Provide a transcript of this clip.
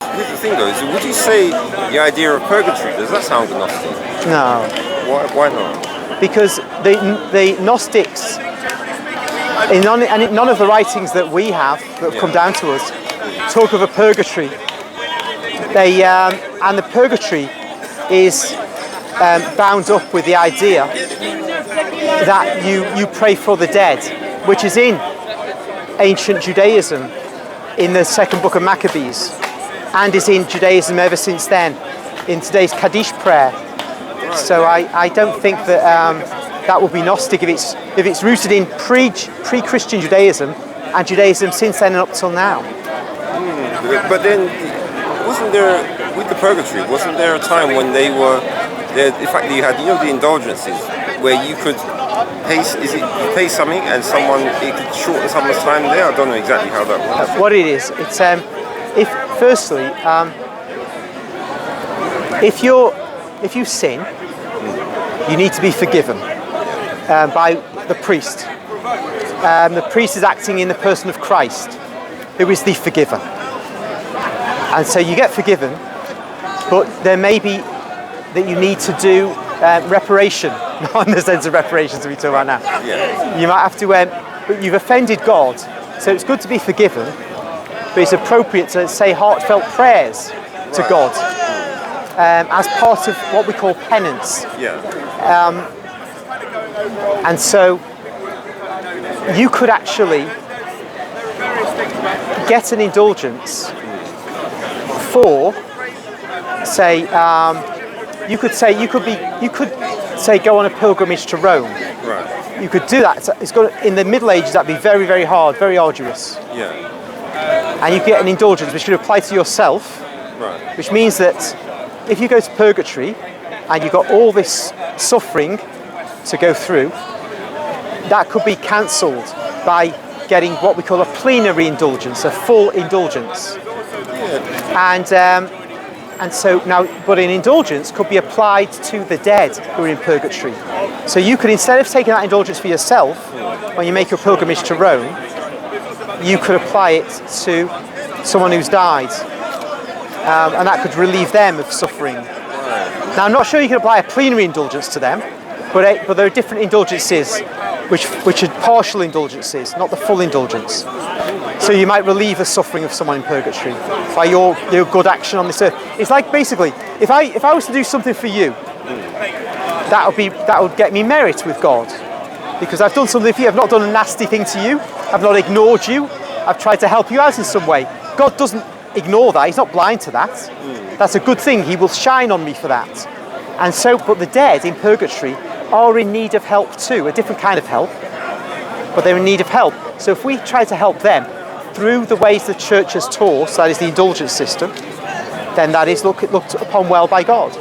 Here's the thing though, is would you say the idea of purgatory, does that sound Gnostic? No. Why not? Because the Gnostics, none of the writings that we have that have come down to us talk of a purgatory. And the purgatory is bound up with the idea that you pray for the dead, which is in ancient Judaism, in the second book of Maccabees, and is in Judaism ever since then, in today's Kaddish prayer. So I don't think that that would be Gnostic if it's rooted in pre-Christian Judaism and Judaism since then and up till now. But then, wasn't there, with the purgatory, wasn't there a time when they were, in fact you had, the indulgences, where you could pay something and it could shorten someone's time there? I don't know exactly how that works. What it is, it's if you sin, you need to be forgiven by the priest. The priest is acting in the person of Christ, who is the forgiver. And so you get forgiven, but there may be that you need to do reparation, not in the sense of reparations that we talk about now. Yeah. You might have to, but you've offended God, so it's good to be forgiven, but it's appropriate to say heartfelt prayers to God as part of what we call penance. Yeah. And so you could actually get an indulgence for, say, you could say go on a pilgrimage to Rome. Right. You could do that. In the Middle Ages, that'd be very, very hard, very arduous. Yeah. And you get an indulgence which could apply to yourself, Right. which means that if you go to purgatory and you've got all this suffering to go through, that could be cancelled by getting what we call a plenary indulgence, a full indulgence. And so now, but an indulgence could be applied to the dead who are in purgatory. So you could, instead of taking that indulgence for yourself, when you make your pilgrimage to Rome, you could apply it to someone who's died. And that could relieve them of suffering. Now, I'm not sure you can apply a plenary indulgence to them, but there are different indulgences which are partial indulgences, not the full indulgence. So you might relieve the suffering of someone in purgatory by your good action on this earth. It's like, basically, if I was to do something for you, that would get me merit with God, because I've done something for you. I've not done a nasty thing to you. I've not ignored you. I've tried to help you out in some way. God doesn't ignore that. He's not blind to that. That's a good thing. He will shine on me for that. And so, but the dead in purgatory are in need of help too, a different kind of help, but they're in need of help. So if we try to help them through the ways the church has taught, that is the indulgence system, then that is looked upon well by God.